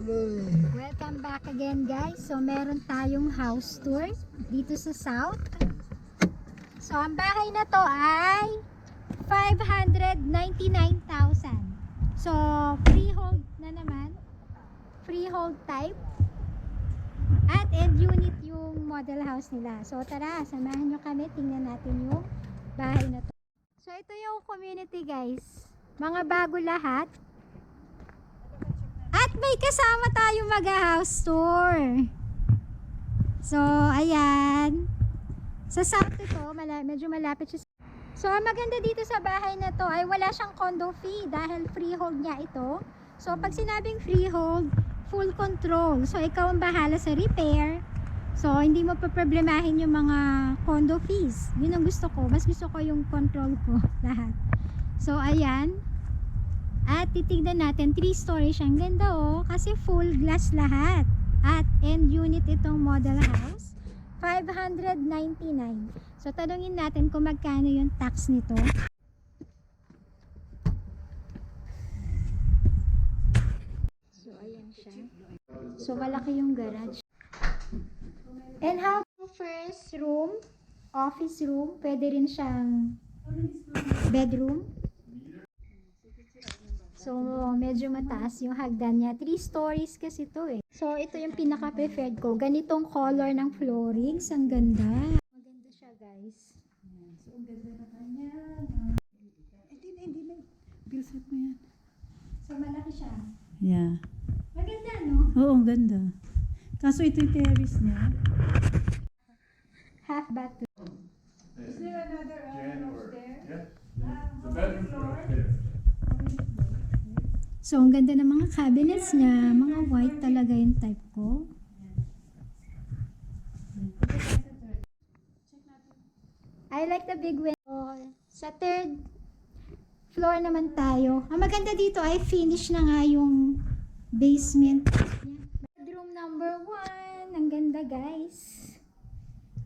Welcome back again guys. So meron tayong house tour dito sa South. So ang bahay na to ay 599,000. So freehold na naman. Freehold type. At end unit yung model house nila. So tara, samahan nyo kami. Tingnan natin yung bahay na to. So ito yung community guys. Mga bago lahat. At may kasama tayo mag-house tour. So, ayan. Sa South ito, medyo malapit siya. So, ang maganda dito sa bahay na to ay wala siyang condo fee dahil freehold niya ito. So, pag sinabing freehold, full control. So, ikaw ang bahala sa repair. So, hindi mo pa problemahin yung mga condo fees. Yun ang gusto ko. Mas gusto ko yung control ko lahat. So, ayan. At titignan natin, 3-story siyang ganda oh, kasi full glass lahat. At end unit itong model house, 599. So tanungin natin kung magkano yung tax nito. So ayan siya. So malaki yung garage. And how first room, office room, pwede rin siyang bedroom. So, medyo mataas yung hagdan niya. 3 stories kasi to eh. So, ito yung pinaka-preferred ko. Ganitong color ng floorings. Ang ganda. Maganda siya, guys. So, ang ganda na kanya. Hindi na. Bilsat mo yan. So, malaki siya. Yeah. Maganda, no? Oo, ang ganda. Kaso ito yung terrace niya. Half bathroom. Is there another upstairs? Yeah. The bedrooms are upstairs. So, ang ganda ng mga cabinets niya. Mga white talaga yung type ko. I like the big window. Sa third floor naman tayo. Ang maganda dito ay finish na nga yung basement. Bedroom number 1. Ang ganda guys.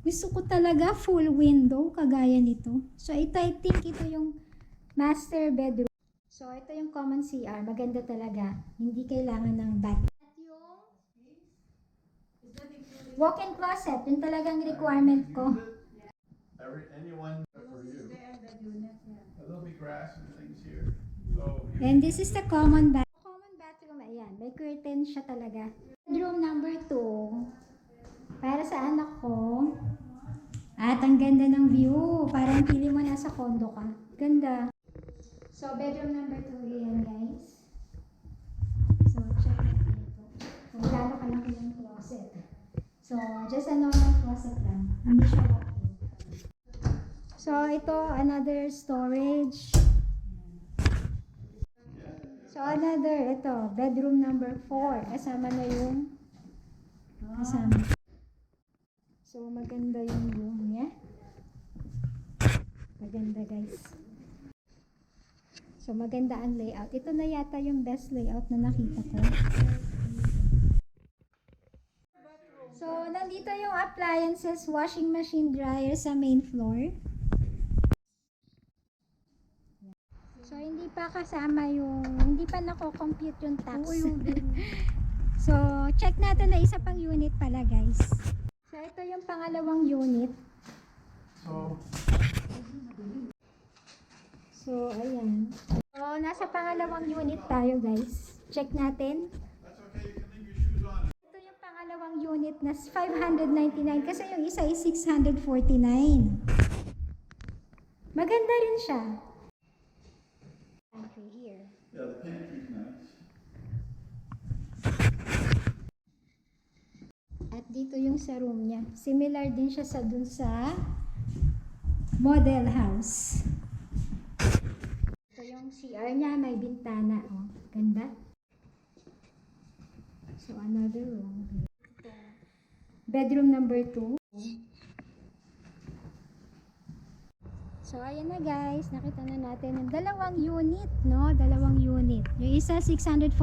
Gusto ko talaga full window kagaya nito. So, ito I think ito yung master bedroom. So, ito yung common CR. Maganda talaga. Hindi kailangan ng bath. At yung walk-in closet. Yun talagang requirement ko. Anyone for you. There'll be grass and things here. So, And this is the common bathroom. Common bathroom, ayan. May curtain siya talaga. Bedroom number 2. Para sa anak ko. At ang ganda ng view. Parang pili mo nasa condo ka. Ganda. So, bedroom number 2 yan, guys. So, check natin ito. Kung gaano kalaki yung closet. So, just a normal closet lang. Hindi siya walk-in. So, ito, another storage. So, another, ito, bedroom number 4. Kasama na yung kasama. So, maganda yung room niya. Maganda, guys. So, maganda ang layout. Ito na yata yung best layout na nakita ko. So, nandito yung appliances, washing machine, dryer sa main floor. So, hindi pa kasama yung, hindi pa nako-compute yung tax. So, check natin na isa pang unit pala, guys. So, ito yung pangalawang unit. So, ayan. So, nasa pangalawang unit tayo, guys. Check natin. that's okay. You can leave your shoes on. Ito yung pangalawang unit na 599 kasi yung isa is 649. Maganda rin siya. Pantry here. Yeah, the pantry's nice. At dito yung sa room niya. Similar din siya sa dun sa model house. Ito yung CR niya, may bintana. Oh, ganda. So, another room. Bedroom number 2. So, ayan na guys. Nakita na natin yung dalawang unit, no? Dalawang unit. Yung isa, 649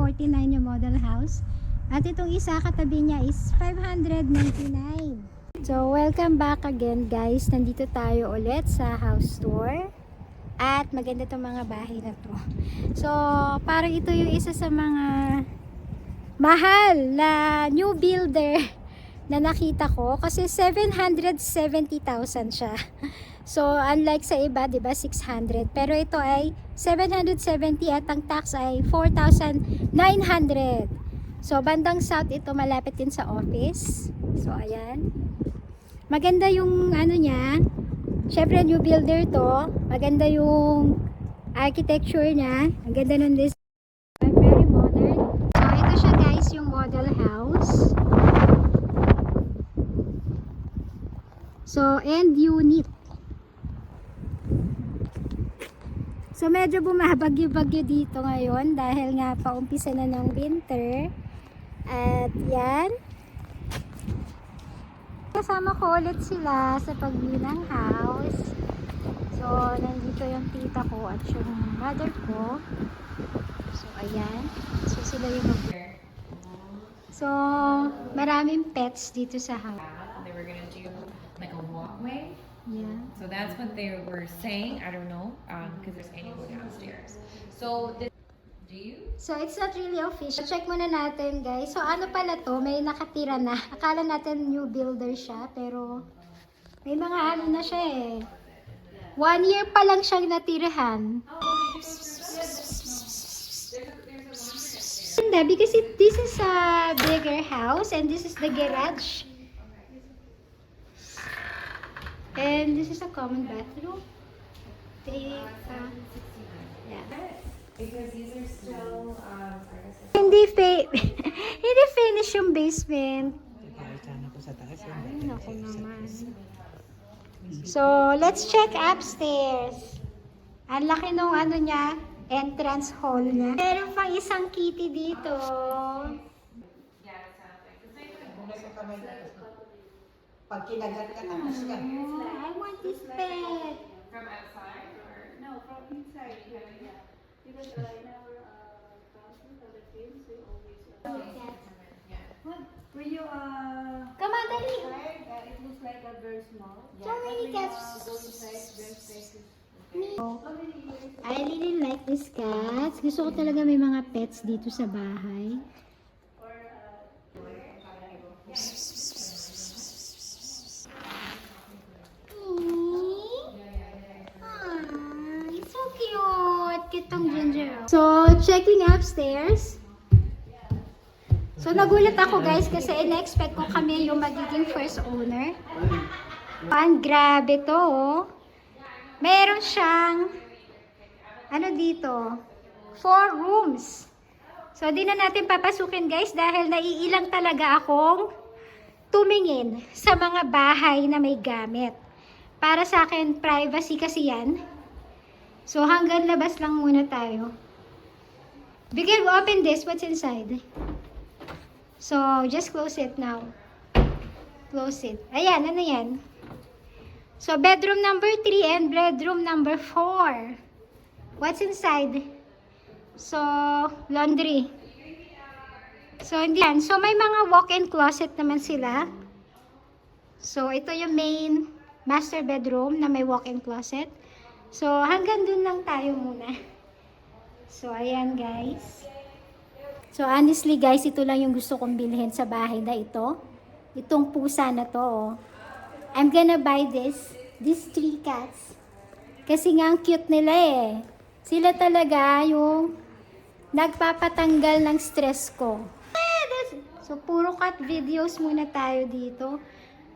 yung model house. At itong isa, katabi niya is 599. So, welcome back again guys. Nandito tayo ulit sa house tour. At maganda itong mga bahay na to. So, parang ito yung isa sa mga mahal na new builder na nakita ko kasi 770,000 siya. So unlike sa iba, 'di ba, 600, pero ito ay 770 at ang tax ay 4,900. So bandang south ito, malapit din sa office. So ayan. Maganda yung ano niya. Syempre new builder to. Maganda yung architecture niya. Ang ganda ng design. Very modern. So ito siya guys, yung model house. So end unit. So medyo bumabagyo-bagyo dito ngayon dahil nga paumpisa na ng winter. At yan. Kasama ko ulit sila sa pag-view ng house. So nandito yung tita ko at yung mother ko. So ayan. So sila yung So maraming pets dito sa house. They were gonna do like a walkway. Yeah. So that's what they were saying. I don't know, because there's anyone downstairs. So do you? So it's not really official. Check muna natin guys. So ano pala to? May nakatira na. Akala natin new builder siya. Pero may mga ano na siya eh. 1 year pa lang siyang natirahan. Hindi, because this is a bigger house and this is the garage. And this is a common bathroom. Yeah. Because these are still, Hindi hindi finish yung basement. Ay, naku naman. So, let's check upstairs. Ang laki nung ano niya, entrance hall niya. Meron pang isang kitty dito. Pag kinagat ka, takas ka. Oh, I want this pet. from outside or? No, from inside. Yeah. Because I never come to the kids. They always. When you Come on, dali. it looks like a very small. So many cats. Go inside, their spaces. I really like these cats. Gusto ko talaga may mga pets dito sa bahay. It's so cute. Cute tong ginger. So, checking upstairs. So, nagulat ako guys kasi in-expect ko kami yung magiging first owner. Ang grabe to oh. Meron siyang ano dito? 4 rooms. So, di na natin papasukin guys dahil naiilang talaga akong tumingin sa mga bahay na may gamit. Para sa akin, privacy kasi yan. So, hanggang labas lang muna tayo. Bigyan mo, open this. What's inside? So, just close it now. Close it. Ayan, ano yan? So, bedroom number 3 and bedroom number 4. What's inside? So, laundry. So, hindi yan. So, may mga walk-in closet naman sila. So, ito yung main master bedroom na may walk-in closet. So, hanggang dun lang tayo muna. So, ayan guys. So, honestly guys, ito lang yung gusto kong bilhin sa bahay na ito. Itong pusa na to, oh. I'm gonna buy these 3 cats. Kasi nga ang cute nila eh. Sila talaga yung nagpapatanggal ng stress ko. So, puro cat videos muna tayo dito.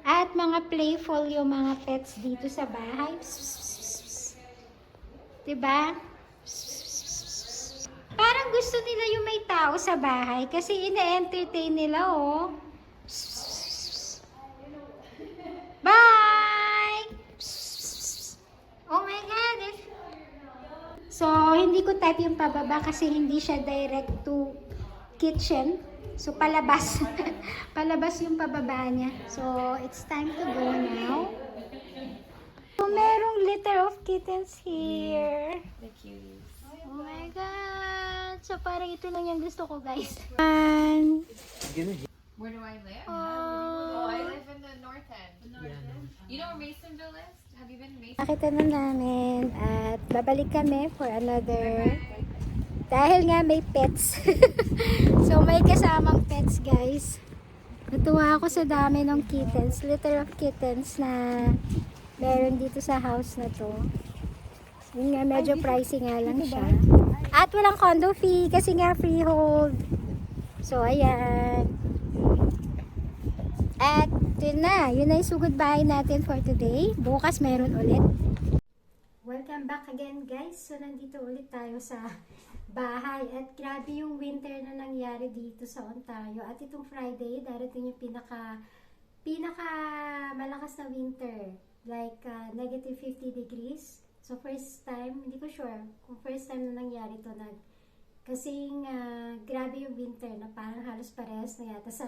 At mga playful yung mga pets dito sa bahay. Diba? Parang gusto nila yung may tao sa bahay kasi ina-entertain nila, oh. Bye! Oh my God! So, hindi ko type yung pababa kasi hindi siya direct to kitchen. So, palabas. Palabas yung pababa niya. So, it's time to go now. So, merong litter of kittens here. The cuties. Oh my God! So, parang ito lang yung gusto ko, guys. Where do I live? Oh, I live in the north end. You know where Masonville is? Have you been to Mason? nakita na namin at babalik kami for another Dahil nga may pets. So may kasamang pets guys. Natuwa ako sa dami ng kittens, litter of kittens na meron dito sa house na to. Yun nga, medyo pricey nga lang siya. At walang condo fee kasi nga freehold. So ayan. At yun na yung sugod bahay natin for today. Bukas meron ulit. Welcome back again guys. So nandito ulit tayo sa bahay at grabe yung winter na nangyari dito sa Ontario at itong Friday darating yung pinaka malakas na winter like negative 50 degrees. So first time, hindi ko sure kung first time na nangyari to kasing grabe yung winter na parang halos parehas na yata sa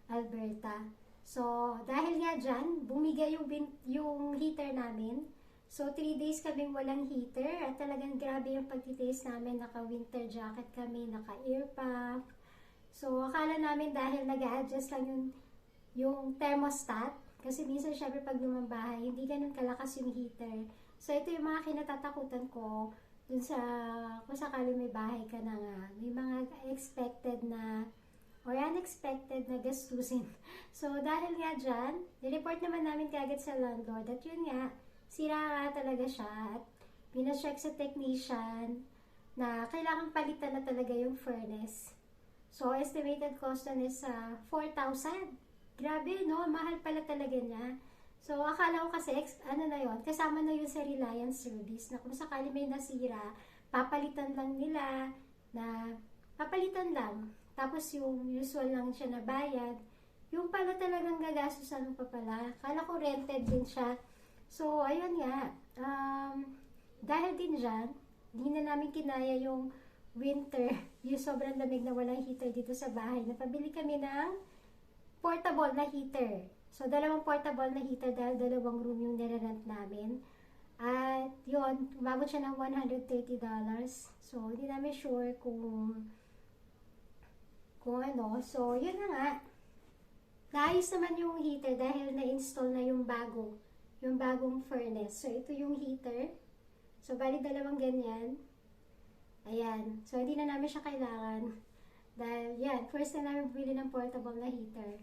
Alberta. So dahil nga dyan bumigay yung heater namin. So, 3 days kaming walang heater at talagang grabe yung pagtitiis namin. Naka-winter jacket kami, naka-earpack. So, akala namin dahil nag-a-adjust lang yung thermostat. Kasi minsan, syempre, pag lumambahay, hindi ganun kalakas yung heater. So, ito yung mga kinatatakutan ko dun sa, kung sakali may bahay ka na nga. May mga expected na or unexpected na gastusin. So, dahil nga dyan, nireport naman namin kagad sa landlord at yun nga, sira nga talaga siya at pinacheck sa technician na kailangan palitan na talaga yung furnace. So, estimated cost na is 4,000. Grabe, no? Mahal pala talaga niya. So, akala ko kasi, kasama na yun sa Reliance service na kung sakali may nasira, papalitan lang nila papalitan lang. Tapos yung usual lang siya na bayad, yung pala talagang gagastusan pa pala. Akala ko rented din siya. So, ayun nga, dahil din dyan, hindi na namin kinaya yung winter, yung sobrang lamig na walang heater dito sa bahay. Napabili kami ng portable na heater. So, 2 portable na heater dahil 2 room yung nire-rent namin. At yun, umabot siya ng $130. So, hindi namin sure kung ano. So, yun na nga. Naayos naman yung heater dahil na-install na yung bagong furnace. So, ito yung heater. So, bali 2 ganyan. Ayan. So, hindi na namin siya kailangan. Dahil, yan. First na namin bumili ng portable na heater.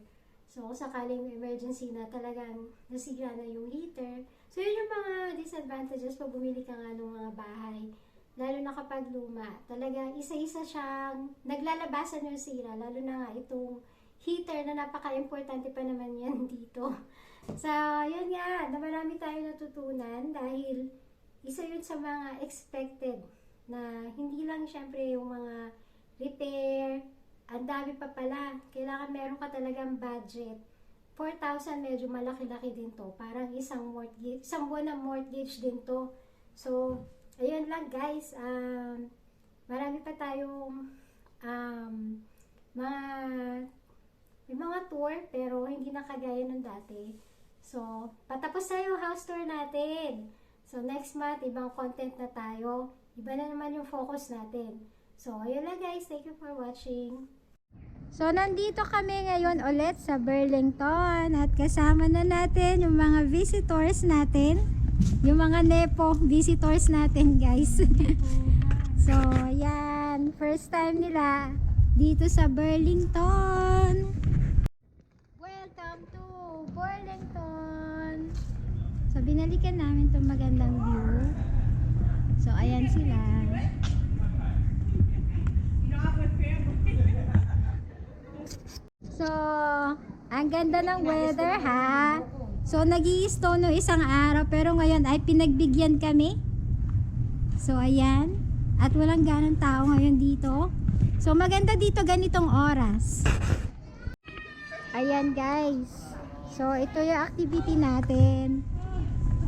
So, kung sakaling emergency na talagang nasira na yung heater. So, yun yung mga disadvantages pag bumili ka nga ng mga bahay. Lalo na kapag luma. Talagang isa-isa siyang naglalabasan yung sira. Lalo na nga itong heater na napaka-importante pa naman yan dito. So, yun nga, na marami tayo natutunan dahil isa yun sa mga expected na hindi lang syempre yung mga repair, ang dami pa pala. Kailangan meron ka talagang budget. 4,000 medyo malaki-laki din to. Parang isang buwan ng mortgage din to. So, ayun lang guys. Marami pa tayong may mga tour pero hindi na kagaya ng dati. So, patapos na yung house tour natin. So, next month, ibang content na tayo. Iba na naman yung focus natin. So, ayun lang guys. Thank you for watching. So, nandito kami ngayon ulit sa Burlington. At kasama na natin yung mga visitors natin. Yung mga Nepo visitors natin guys. So, ayan. First time nila dito sa Burlington. Welcome to Burlington. So, binalikan namin itong magandang view. So, ayan sila. So, ang ganda ng weather ha. So, nag-i-snow no isang araw pero ngayon ay pinagbigyan kami. So, ayan. At walang ganong tao ngayon dito. So, maganda dito ganitong oras. Ayan guys. So, ito yung activity natin.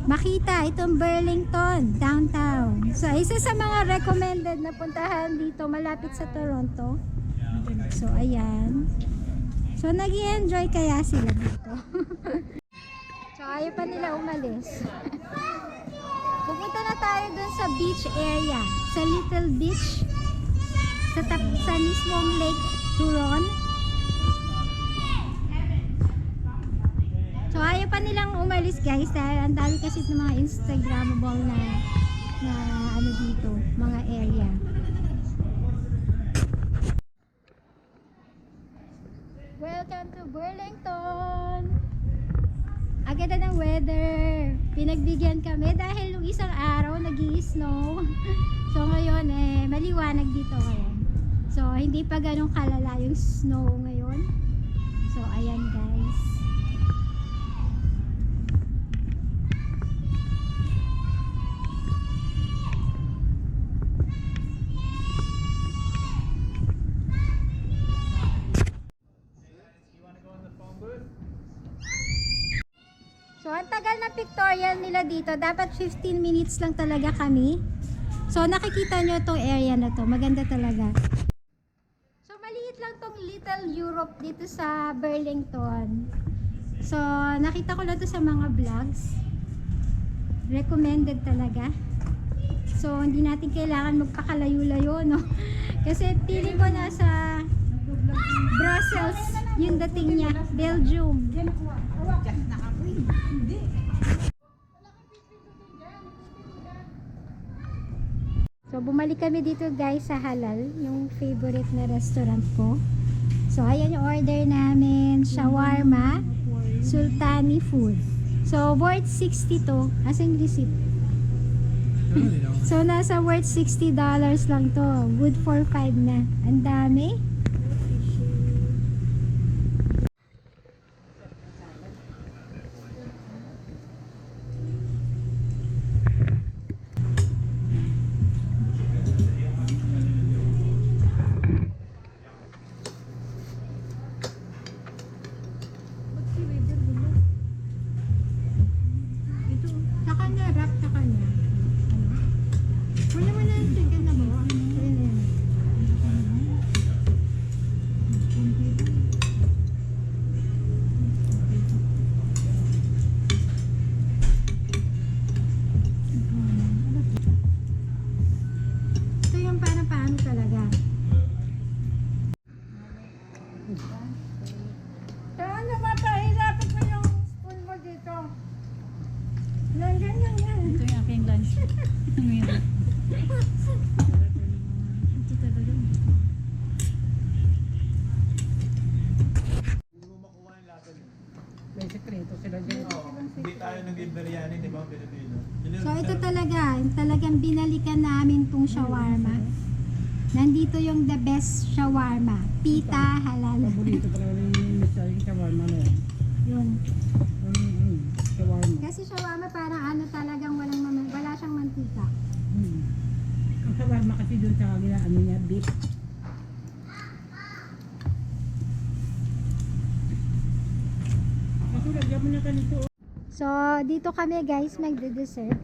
Makita itong Burlington, downtown. So, isa sa mga recommended na puntahan dito malapit sa Toronto. So, ayan. So, nag-i-enjoy kaya sila dito. So, ayaw pa nila umalis. Pupunta na tayo dun sa beach area. Sa Little Beach. Sa mismong Lake Huron. So, ayaw pa nilang umalis guys dahil ang dami kasi ng mga Instagrammable na ano dito, mga area. Welcome to Burlington! Ang ganda ng weather. Pinagbigyan kami dahil nung isang araw nag-i-snow. So ngayon maliwanag dito ngayon. So hindi pa ganun kalala yung snow ngayon. So ayan guys. So, ang tagal ng pictorial nila dito, dapat 15 minutes lang talaga kami. So, nakikita nyo tong area na to. Maganda talaga. So, maliit lang tong Little Europe dito sa Burlington. So, nakita ko lang to sa mga vlogs. Recommended talaga. So, hindi natin kailangan magpakalayo-layo, no? Kasi feeling ko nasa Brussels yung dating niya. Belgium. So, bumalik kami dito guys sa Halal, yung favorite na restaurant ko. So, ayan yung order namin, shawarma, sultani food. So, worth 60 to, as in receipt. So, nasa worth $60 lang to. Good for 5 na. Ang dami. Saka na, wrap saka na. Wala mo na yung chicken na ba? Ito yung parang paano talaga. Saan naman pahilapit mo yung spoon mo dito? Nandiyan lang yan. Ito yung aking lunch. Ngayon. Ito talaga. Hindi mo makuha yung lasa niya. May sekreto sila dyan. Oo. Hindi tayo nag-biryani, di ba, Pilipino? So ito talaga, talagang binalikan namin tong shawarma. Nandito yung the best shawarma. Pita halal. Paborito talaga yung Mr. Shawarma na yan. Yun. Shawarma. Kasi shawarma parang ano talagang wala siyang mantika. Ang shawarma kasi doon sa kanila, ano niya, beef. Kasi lagyan mo na kanito. So dito kami guys magde-dessert.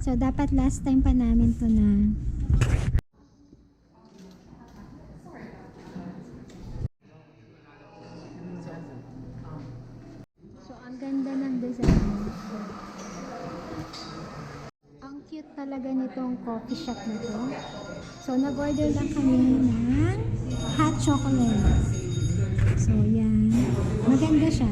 So dapat last time pa namin to na. So ang ganda ng design. Ang cute talaga nitong coffee shop na to. So nag-order lang kami ng hot chocolate. So yan. Maganda siya.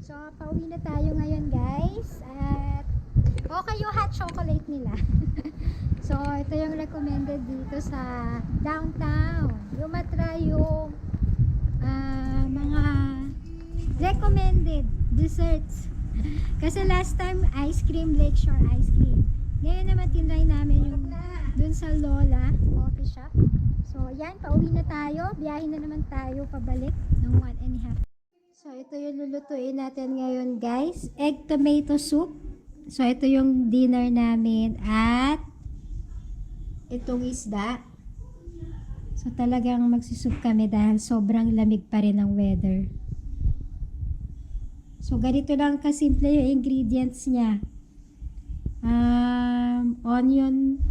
So, pauwi na tayo ngayon guys. At okay yung hot chocolate nila. So, ito yung recommended dito sa downtown. Yung matry yung mga recommended desserts. Kasi last time, ice cream, Lakeshore ice cream. Ngayon naman tinry namin yung dun sa Lola coffee shop. So, yan, pauwi na tayo. Biyahin na naman tayo pabalik ng 1.5. So, ito yung lulutuin natin ngayon, guys. Egg tomato soup. So, ito yung dinner namin. At itong isda. So, talagang magsisup kami dahil sobrang lamig pa rin ang weather. So, ganito lang kasimple yung ingredients niya. Onion,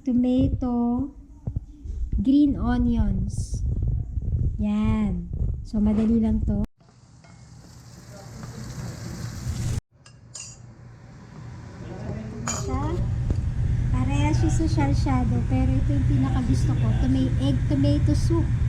tomato, green onions. Yan. So, madali lang to. Siya. Pareha siya sa salsado, pero ito yung pinaka gusto ko. Egg tomato soup.